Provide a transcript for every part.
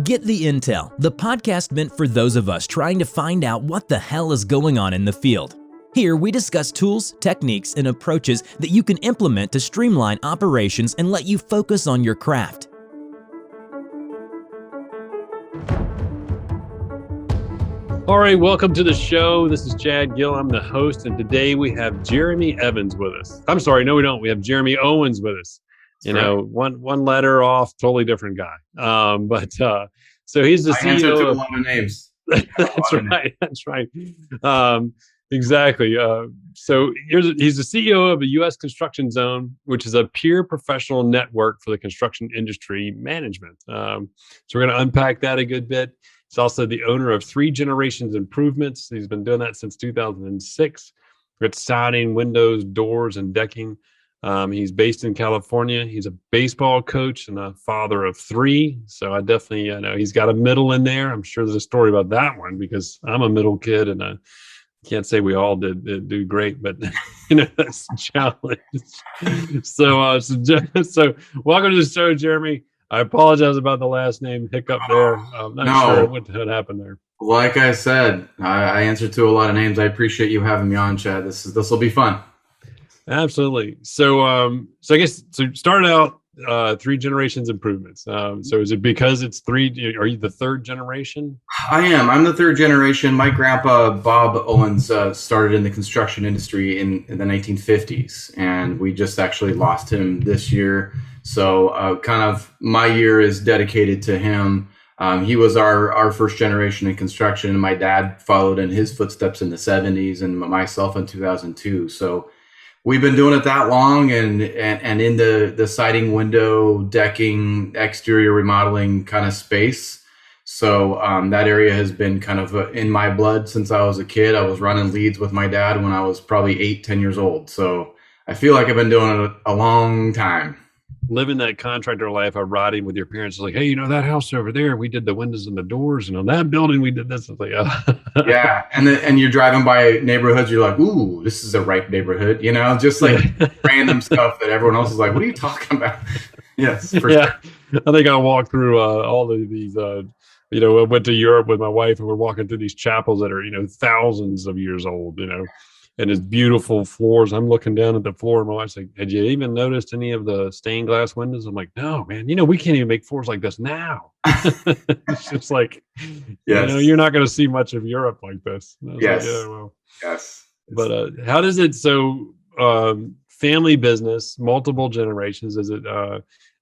Get the Intel, the podcast meant for those of us trying to find out what the hell is going on in the field. Here we discuss tools, techniques, and approaches that you can implement to streamline operations and let you focus on your craft. All right, welcome to the show. This is Chad Gill. I'm the host, and today we have Jeremy Evans with us. I'm sorry, no, we don't. We have Jeremy Owens with us. One letter off, totally different guy. So he's the CEO. I answer to a lot of names. That's right. Exactly. So he's the CEO of the U.S. Construction Zone, which is a peer professional network for the construction industry management. So we're going to unpack that a good bit. He's also the owner of 3 Generations Improvements. He's been doing that since 2006. We're at siding, windows, doors, and decking. He's based in California. He's a baseball coach and a father of 3. So I definitely, know he's got a middle in there. I'm sure there's a story about that one because I'm a middle kid and I can't say we all did do great, but that's a challenge. So welcome to the show, Jeremy. I apologize about the last name hiccup there. I'm not sure what happened there. Like I said, I answer to a lot of names. I appreciate you having me on, Chad. This will be fun. Absolutely. So I guess started out 3 Generations Improvements. So is it because it's 3? Are you the 3rd generation? I am. I'm the 3rd generation. My grandpa Bob Owens started in the construction industry in the 1950s, and we just actually lost him this year. So kind of my year is dedicated to him. He was our first generation in construction, and my dad followed in his footsteps in the 70s, and myself in 2002. So we've been doing it that long, and in the siding, window, decking, exterior remodeling kind of space. So that area has been kind of in my blood since I was a kid. I was running leads with my dad when I was probably 8-10 years old. So I feel like I've been doing it a long time. Living that contractor life of riding with your parents, like, hey, that house over there, we did the windows and the doors, and on that building we did this. It's like, yeah, and you're driving by neighborhoods, you're like, ooh, this is a ripe neighborhood, just like random stuff that everyone else is like, what are you talking about? Yes, for sure. I think I walked through all of these. I went to Europe with my wife, and we're walking through these chapels that are thousands of years old, and it's beautiful floors. I'm looking down at the floor, and my wife's like, had you even noticed any of the stained glass windows? I'm like, no, man, we can't even make floors like this now. It's just like, yes. You're not going to see much of Europe like this. Yes. Like, Yes. But how does it, family business, multiple generations, is it,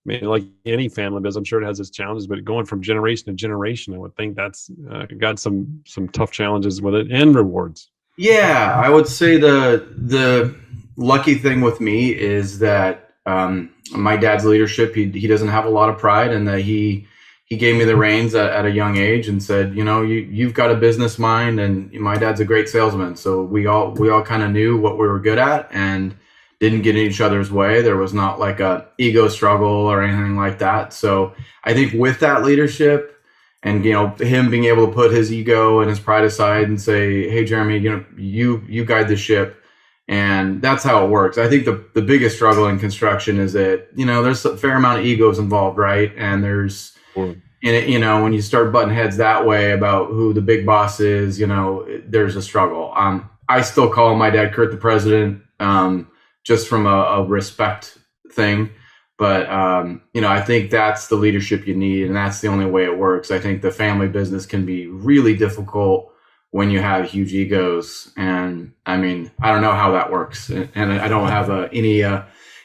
like any family business, I'm sure it has its challenges, but going from generation to generation, I would think that's got some tough challenges with it and rewards. Yeah, I would say the lucky thing with me is that my dad's leadership, he doesn't have a lot of pride, and that he gave me the reins at a young age and said, you've got a business mind, and my dad's a great salesman. So we all kind of knew what we were good at and didn't get in each other's way. There was not like a ego struggle or anything like that. So I think with that leadership, and him being able to put his ego and his pride aside and say, "Hey, Jeremy, you guide the ship," and that's how it works. I think the biggest struggle in construction is that there's a fair amount of egos involved, right? And there's when you start butting heads that way about who the big boss is, there's a struggle. I still call my dad Kurt the President, just from a respect thing. But, I think that's the leadership you need, and that's the only way it works. I think the family business can be really difficult when you have huge egos. And I don't know how that works, and I don't have any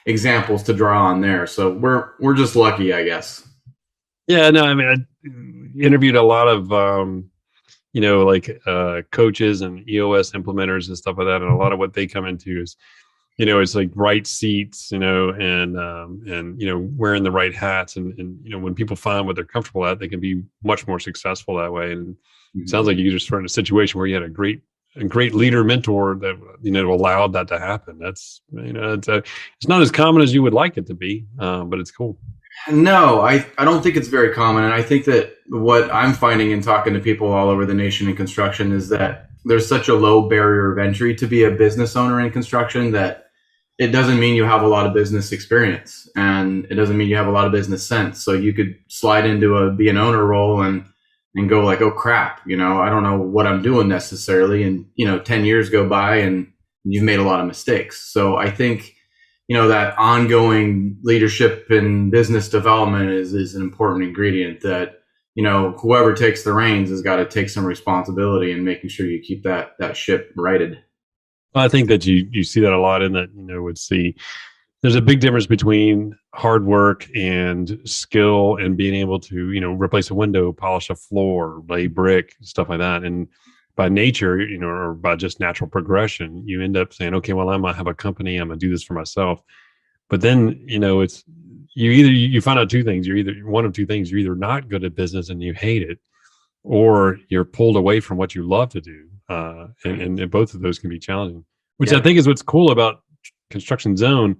examples to draw on there. So we're just lucky, I guess. Yeah, no, I interviewed a lot of, coaches and EOS implementers and stuff like that. And a lot of what they come into is, it's like right seats, and wearing the right hats. And when people find what they're comfortable at, they can be much more successul that way. And it sounds like you just were in a situation where you had a great leader mentor that, allowed that to happen. That's, it's not as common as you would like it to be, but it's cool. No, I don't think it's very common. And I think that what I'm finding in talking to people all over the nation in construction is that there's such a low barrier of entry to be a business owner in construction that it doesn't mean you have a lot of business experience, and it doesn't mean you have a lot of business sense. So you could slide into be an owner role and go like, oh crap, I don't know what I'm doing necessarily. And, 10 years go by and you've made a lot of mistakes. So I think, that ongoing leadership and business development is an important ingredient that, whoever takes the reins has got to take some responsibility in making sure you keep that ship righted. I think that you see that a lot in that, would see there's a big difference between hard work and skill and being able to, replace a window, polish a floor, lay brick, stuff like that. And by nature, or by just natural progression, you end up saying, okay, well, I'm going to have a company. I'm going to do this for myself. But then, it's you find out two things. You're either one of two things. You're either not good at business and you hate it, or you're pulled away from what you love to do. And both of those can be challenging, which I think is what's cool about Construction Zone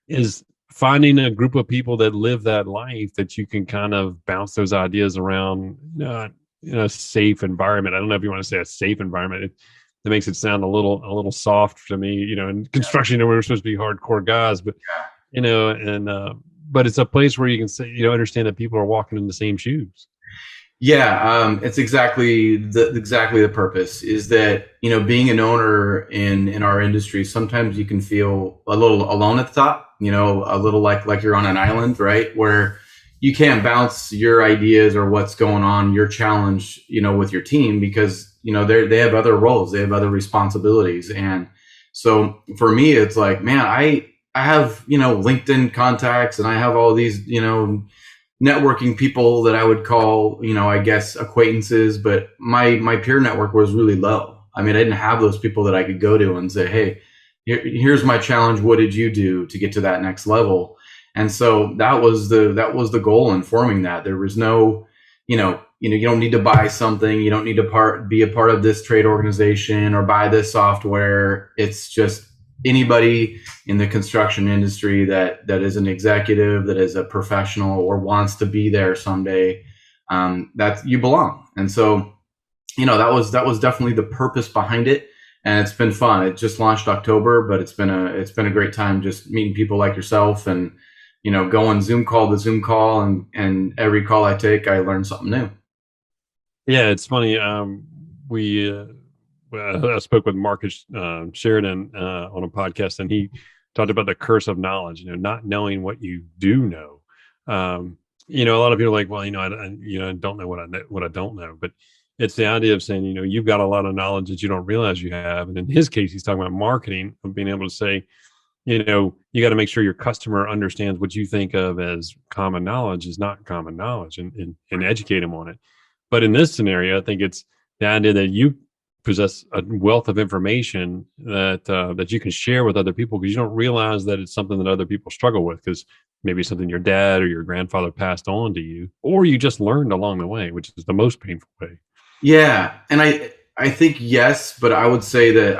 is finding a group of people that live that life that you can kind of bounce those ideas around in a safe environment. I don't know if you want to say a safe environment. That makes it sound a little soft to me, in construction, we're supposed to be hardcore guys, but, but it's a place where you can say, understand that people are walking in the same shoes. Yeah, it's exactly the purpose is that, being an owner in our industry, sometimes you can feel a little alone at the top, a little like you're on an island, right? Where you can't bounce your ideas or what's going on, your challenge, with your team because, they have other roles, they have other responsibilities. And so for me, it's like, man, I have, LinkedIn contacts and I have all these, networking people that I would call, I guess acquaintances, but my peer network was really low. I mean, I didn't have those people that I could go to and say, hey, here's my challenge. What did you do to get to that next level? And so that was the goal in forming that. There was no, you don't need to buy something. You don't need to be a part of this trade organization or buy this software. It's just anybody in the construction industry that is an executive, that is a professional or wants to be there someday, that you belong. And so, that was definitely the purpose behind it. And it's been fun. It just launched October, but it's been a great time just meeting people like yourself and, going Zoom call to Zoom call, and every call I take, I learn something new. Yeah, it's funny. I spoke with Marcus Sheridan on a podcast, and he talked about the curse of knowledge. Not knowing what you do know. A lot of people are like, well, I don't know what I don't know. But it's the idea of saying, you've got a lot of knowledge that you don't realize you have. And in his case, he's talking about marketing, of being able to say, you got to make sure your customer understands what you think of as common knowledge is not common knowledge, and educate them on it. But in this scenario, I think it's the idea that you possess a wealth of information that you can share with other people, because you don't realize that it's something that other people struggle with, because maybe something your dad or your grandfather passed on to you, or you just learned along the way, which is the most painful way. Yeah. And I think yes, but I would say that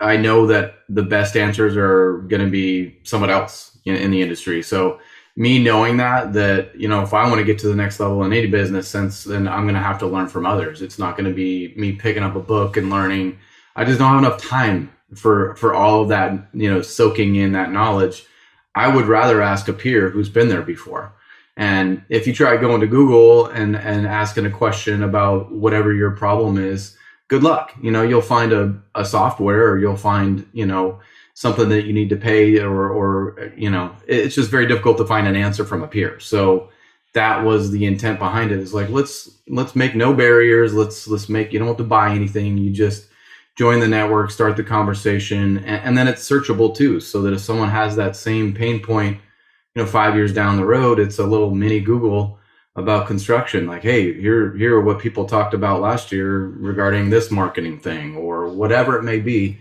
I know that the best answers are going to be someone else in the industry. So me knowing that, if I want to get to the next level in any business sense, then I'm going to have to learn from others. It's not going to be me picking up a book and learning. I just don't have enough time for all of that, soaking in that knowledge. I would rather ask a peer who's been there before. And if you try going to Google and asking a question about whatever your problem is, good luck. You'll find a software, or you'll find, something that you need to pay, or it's just very difficult to find an answer from a peer. So that was the intent behind it, is like, let's make no barriers. Let's make, you don't have to buy anything. You just join the network, start the conversation, and then it's searchable too. So that if someone has that same pain point, 5 years down the road, it's a little mini Google about construction. Like, hey, here are what people talked about last year regarding this marketing thing, or whatever it may be.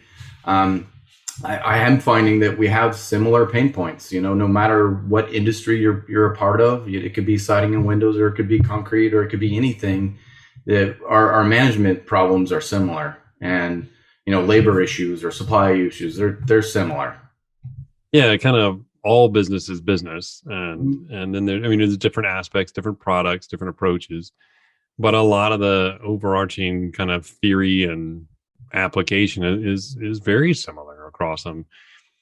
I am finding that we have similar pain points, no matter what industry you're a part of. It could be siding and windows, or it could be concrete, or it could be anything. That our management problems are similar, and, labor issues or supply issues, they're similar. Yeah, kind of all business is business. And then there's different aspects, different products, different approaches, but a lot of the overarching kind of theory and application is very similar across them.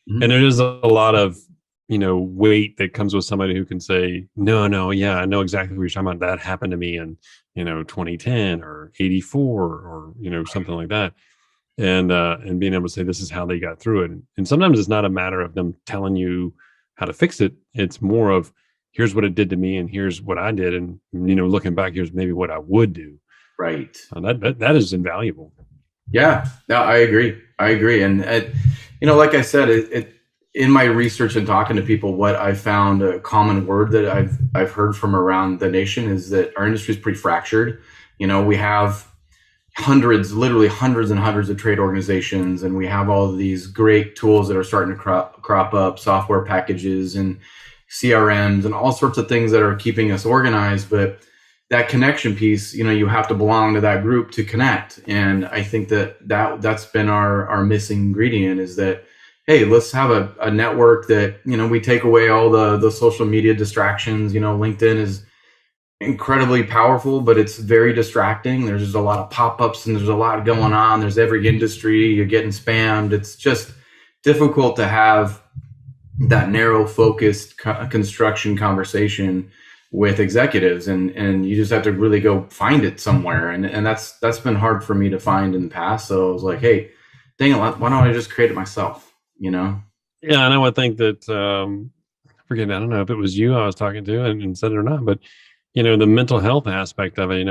And there is a lot of, weight that comes with somebody who can say, no, yeah, I know exactly what you're talking about. That happened to me in, 2010 or 84 or, something like that. And being able to say, this is how they got through it. And sometimes it's not a matter of them telling you how to fix it. It's more of, here's what it did to me and here's what I did. And, looking back, here's maybe what I would do. Right. That is invaluable. Yeah, no, I agree. And like I said, it in my research and talking to people, what I found a common word that I've heard from around the nation is that our industry is pretty fractured. We have literally hundreds and hundreds of trade organizations, and we have all of these great tools that are starting to crop up, software packages and CRMs and all sorts of things that are keeping us organized. But that connection piece, you have to belong to that group to connect. And I think that's been our missing ingredient, is that, hey, let's have a network that, we take away all the social media distractions. LinkedIn is incredibly powerful, but it's very distracting. There's just a lot of pop-ups and there's a lot going on. There's every industry, you're getting spammed. It's just difficult to have that narrow focused construction conversation with executives, and you just have to really go find it somewhere. And that's been hard for me to find in the past. So I was like, hey, dang it, why don't I just create it myself? Yeah, and I would think that I don't know if it was you I was talking to and said it or not, but the mental health aspect of it,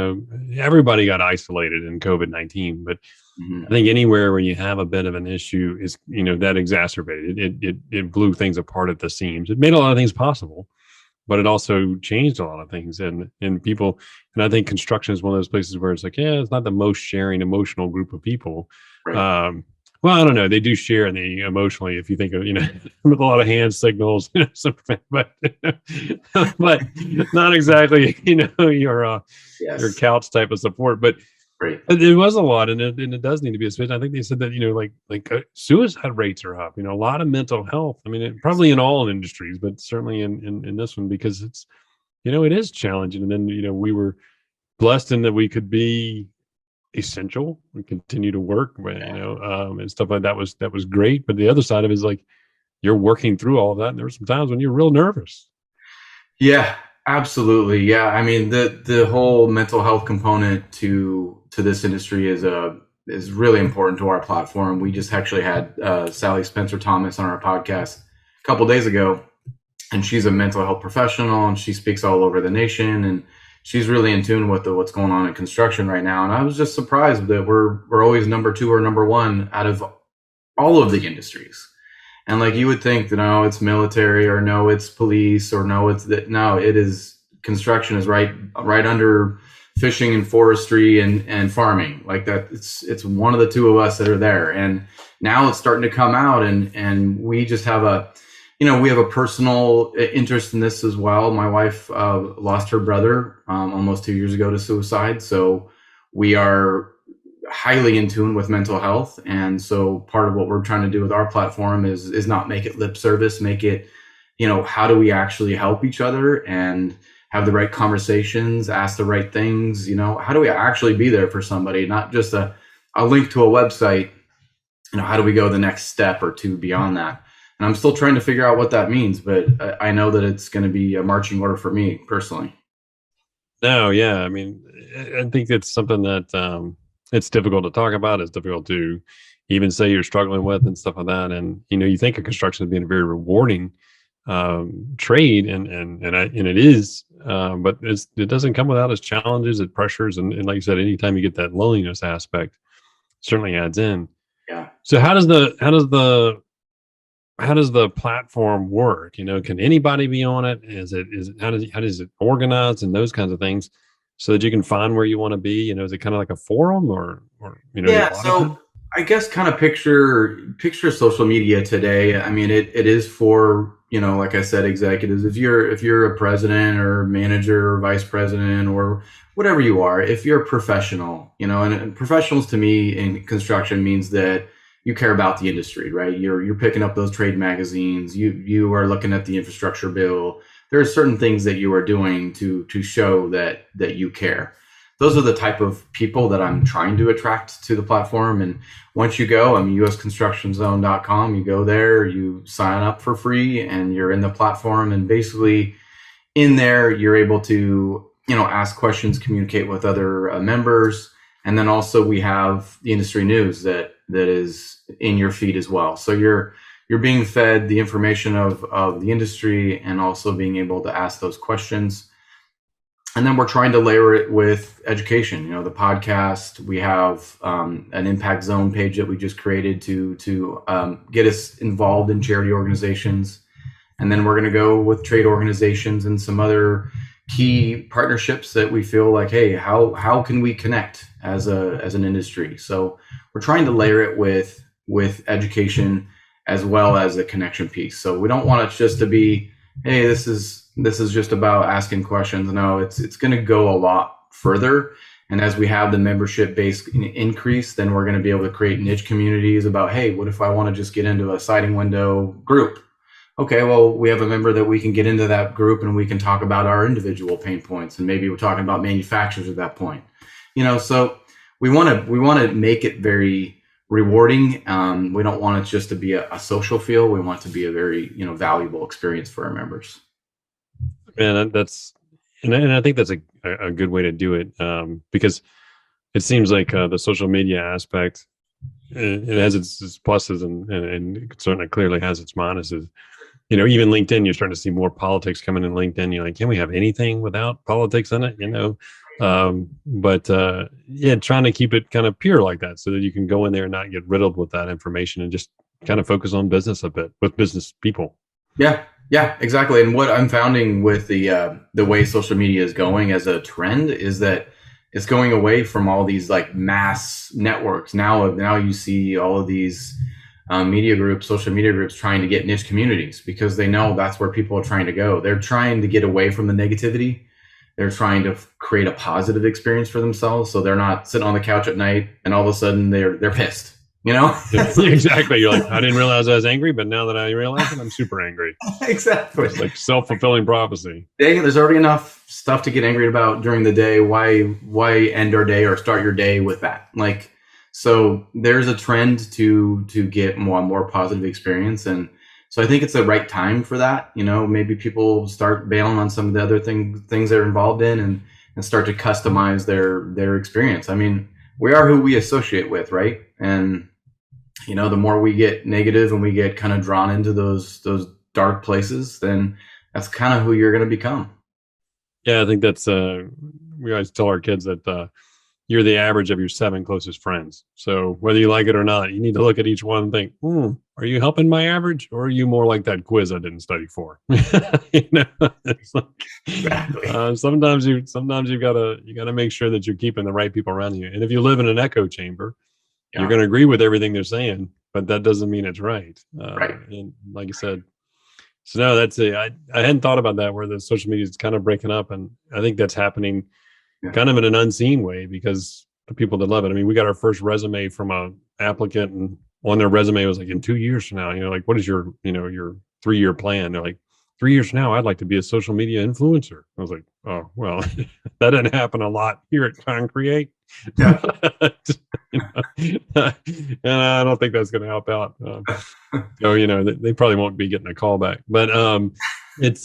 everybody got isolated in COVID-19, but I think anywhere where you have a bit of an issue is, that exacerbated it blew things apart at the seams. It made a lot of things possible, but it also changed a lot of things. And people, and I think construction is one of those places where it's like, yeah, it's not the most sharing emotional group of people. Right. Well, I don't know. They do share emotionally, if you think of, with a lot of hand signals, but not exactly, your couch type of support. But right. It was a lot, and it does need to be a switch. I think they said that, suicide rates are up, a lot of mental health. I mean, probably in all industries, but certainly in this one, because it's, it is challenging. And then, we were blessed in that we could be essential and continue to work, and stuff like that was great. But the other side of it is like, you're working through all of that, and there were some times when you're real nervous. Yeah, absolutely. Yeah, I mean, the whole mental health component to this industry is really important to our platform. We just actually had Sally Spencer Thomas on our podcast a couple days ago, and she's a mental health professional, and she speaks all over the nation, and she's really in tune with what's going on in construction right now. And I was just surprised that we're always number 2 or number 1 out of all of the industries. And like, you would think that, no, it's military, or no, it's police, or no, it's that. No, it is, construction is right under fishing and forestry and farming. Like that, it's one of the two of us that are there. And now it's starting to come out, and we just have we have a personal interest in this as well. My wife lost her brother almost 2 years ago to suicide. So we are highly in tune with mental health. And so part of what we're trying to do with our platform is not make it lip service, make it, how do we actually help each other and have the right conversations, ask the right things, how do we actually be there for somebody, not just a link to a website, how do we go the next step or two beyond that? And I'm still trying to figure out what that means, but I know that it's going to be a marching order for me personally. No, yeah. I mean, I think it's something that it's difficult to talk about. It's difficult to even say you're struggling with and stuff like that. And, you think of construction as being a very rewarding trade, and it is, but it doesn't come without its challenges, its pressures. And like you said, anytime you get that loneliness aspect, certainly adds in. Yeah. So how does the platform work? Can anybody be on it? How does it organize and those kinds of things, so that you can find where you want to be? Is it kind of like a forum or Yeah. So I guess kind of picture social media today. I mean, it is for, like I said, executives. If you're a president or manager or vice president or whatever you are, if you're a professional, and professionals to me in construction means that you care about the industry, right? You're picking up those trade magazines. You are looking at the infrastructure bill. There are certain things that you are doing to show that you care. those are the type of people that I'm trying to attract to the platform. And once you go, usconstructionzone.com, you go there, you sign up for free, and you're in the platform. And basically in there, you're able to, ask questions, communicate with other members. And then also we have the industry news that is in your feed as well. So you're being fed the information of the industry, and also being able to ask those questions. And then we're trying to layer it with education. The podcast, we have an impact zone page that we just created to get us involved in charity organizations. And then we're going to go with trade organizations and some other key partnerships that we feel like, hey, how can we connect as an industry? So we're trying to layer it with education as well as a connection piece. So we don't want it just to be, hey, this is just about asking questions. No, it's going to go a lot further. And as we have the membership base increase, then we're going to be able to create niche communities about, hey, what if I want to just get into a siding window group? Okay, well, we have a member that we can get into that group, and we can talk about our individual pain points, and maybe we're talking about manufacturers at that point. So we want to make it very rewarding. We don't want it just to be a social feel. We want it to be a very valuable experience for our members. Man, and I think that's a good way to do it, because it seems like the social media aspect, it has its pluses and it certainly clearly has its minuses. Even LinkedIn, you're starting to see more politics coming in LinkedIn. You're like, can we have anything without politics in it? But trying to keep it kind of pure like that, so that you can go in there and not get riddled with that information, and just kind of focus on business a bit with business people. Yeah, exactly. And what I'm finding with the way social media is going as a trend is that it's going away from all these like mass networks. Now you see all of these social media groups trying to get niche communities, because they know that's where people are trying to go. They're trying to get away from the negativity. They're trying to create a positive experience for themselves. So they're not sitting on the couch at night and all of a sudden they're pissed. Exactly. You're like, I didn't realize I was angry, but now that I realize it, I'm super angry. Exactly. It's like self-fulfilling prophecy. Dang, there's already enough stuff to get angry about during the day. Why end our day or start your day with that? So there's a trend to get more positive experience. And so I think it's the right time for that. Maybe people start bailing on some of the other things they're involved in, and start to customize their experience. I mean, we are who we associate with, right? And the more we get negative and we get kind of drawn into those dark places, then that's kind of who you're going to become. Yeah, I think that's we always tell our kids that you're the average of your 7 closest friends. So whether you like it or not, you need to look at each one and think, are you helping my average, or are you more like that quiz I didn't study for? It's like, exactly. Sometimes you gotta make sure that you're keeping the right people around you. And if you live in an echo chamber, you're going to agree with everything they're saying, but that doesn't mean it's right. Right. And like you said, so no, that's it. I hadn't thought about that, where the social media is kind of breaking up, and I think that's happening kind of in an unseen way, because the people that love it. I mean, we got our first resume from a applicant, and on their resume was like, in 2 years from now, like, what is your 3-year plan? They're like, 3 years from now, I'd like to be a social media influencer. I was like, oh, well, that didn't happen a lot here at Concreate. Yeah. And I don't think that's going to help out. They probably won't be getting a call back, but it's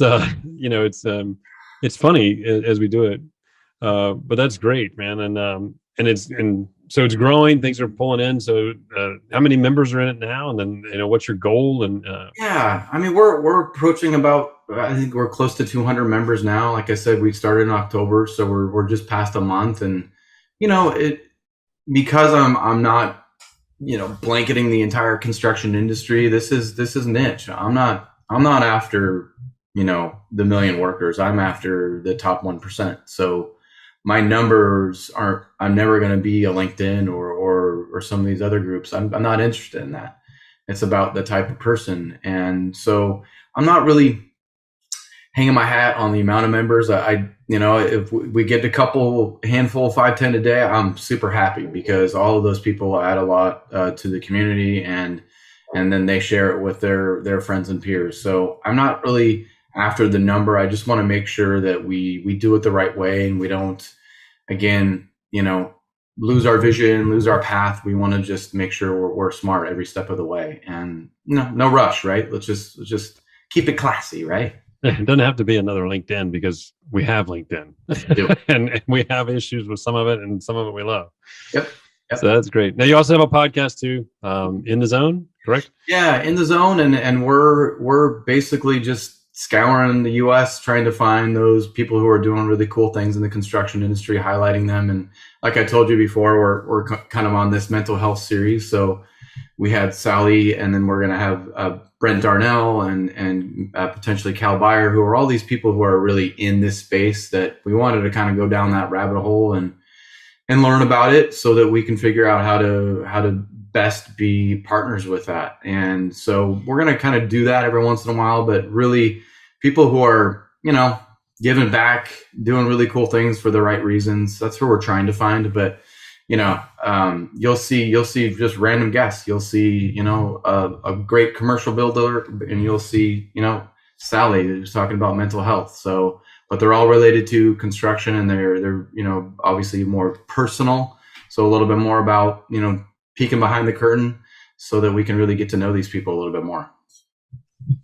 funny as we do it. But that's great, man. And so it's growing, things are pulling in. So how many members are in it now? And then, what's your goal? And yeah, I mean, we're approaching I think we're close to 200 members now. Like I said, we started in October, so we're just past a month. And, because I'm not, blanketing the entire construction industry. This is niche. I'm not after, the million workers. I'm after the top 1%. So my numbers I'm never going to be a LinkedIn or some of these other groups. I'm not interested in that. It's about the type of person. And so I'm not really hanging my hat on the amount of members. If we get a handful, 5, 10 a day, I'm super happy, because all of those people add a lot to the community, and then they share it with their friends and peers. So I'm not really after the number. I just want to make sure that we do it the right way, and we don't again, lose our vision, lose our path. We want to just make sure we're smart every step of the way, and no rush, right? Let's just keep it classy, right? It doesn't have to be another LinkedIn, because we have LinkedIn and we have issues with some of it, and some of it we love. Yep. So that's great. Now you also have a podcast too, In the Zone, correct? Yeah, In the Zone, and we're basically just scouring the U.S. trying to find those people who are doing really cool things in the construction industry, highlighting them. And like I told you before, we're kind of on this mental health series. So we had Sally, and then we're going to have Brent Darnell and potentially Cal Beyer, who are all these people who are really in this space that we wanted to kind of go down that rabbit hole and learn about it, so that we can figure out how to best be partners with that. And so we're going to kind of do that every once in a while, but really people who are, giving back, doing really cool things for the right reasons. That's who we're trying to find. But, you'll see just random guests. You'll see, a great commercial builder, and you'll see, Sally who's talking about mental health. So, but they're all related to construction, and they're, obviously more personal. So a little bit more about, peeking behind the curtain, so that we can really get to know these people a little bit more.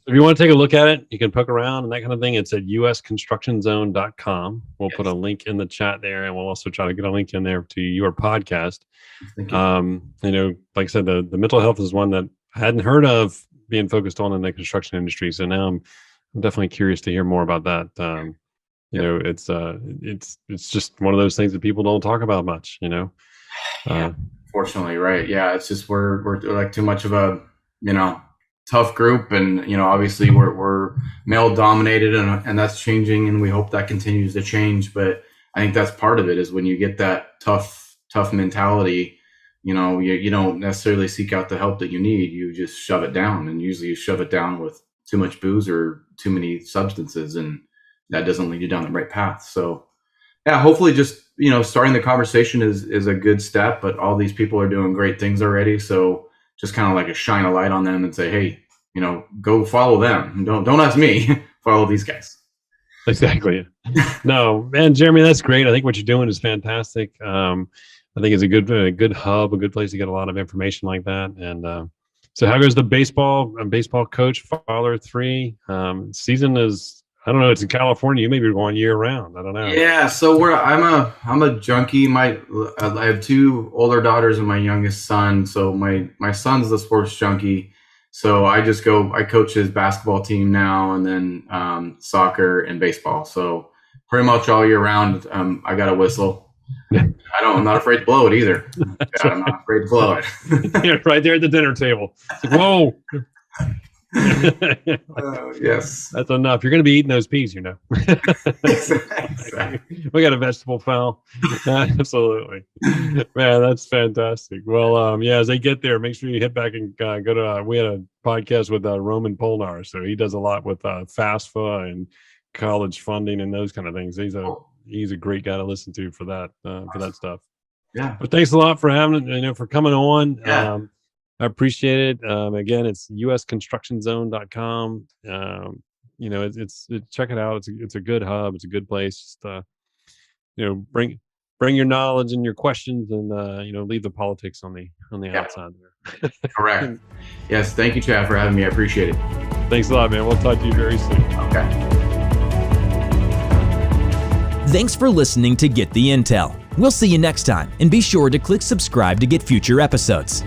If you want to take a look at it, you can poke around and that kind of thing. It's at usconstructionzone.com. We'll put a link in the chat there, and we'll also try to get a link in there to your podcast. Thank you. Like I said, the mental health is one that I hadn't heard of being focused on in the construction industry. So now I'm definitely curious to hear more about that. It's just one of those things that people don't talk about much, Fortunately, right. Yeah. It's just, we're like too much of a, tough group, and, obviously we're male dominated, and that's changing, and we hope that continues to change. But I think that's part of it, is when you get that tough mentality, you don't necessarily seek out the help that you need. You just shove it down, and usually you shove it down with too much booze or too many substances, and that doesn't lead you down the right path. So yeah, hopefully just, starting the conversation is a good step, but all these people are doing great things already. So just kind of like shine a light on them and say, hey, go follow them. Don't ask me, follow these guys. Exactly. No, man, Jeremy, that's great. I think what you're doing is fantastic. I think it's a good hub, a good place to get a lot of information like that. And so how goes the baseball coach, father of 3? Season is, I don't know, it's in California. You may be going year round. I don't know. Yeah. So I'm a junkie. I have 2 older daughters and my youngest son. So my son's the sports junkie. So I coach his basketball team now, and then soccer and baseball. So pretty much all year round, I got a whistle. I'm not afraid to blow it either. Yeah, I'm not afraid to blow it. Yeah, right there at the dinner table. It's like, whoa. Yes, that's enough. You're going to be eating those peas, Exactly. We got a vegetable file. Absolutely, man. That's fantastic. Well, as they get there, make sure you hit back and go to. We had a podcast with Roman Polnar, so he does a lot with FAFSA and college funding and those kind of things. He's a great guy to listen to for that stuff. Yeah. But thanks a lot for for coming on. Yeah. I appreciate it. Again, it's usconstructionzone.com. Check it out. It's a good hub. It's a good place. Just, bring your knowledge and your questions, and leave the politics on the outside there. Correct. Yes. Thank you, Chad, for having me. I appreciate it. Thanks a lot, man. We'll talk to you very soon. Okay. Thanks for listening to Get the Intel. We'll see you next time, and be sure to click subscribe to get future episodes.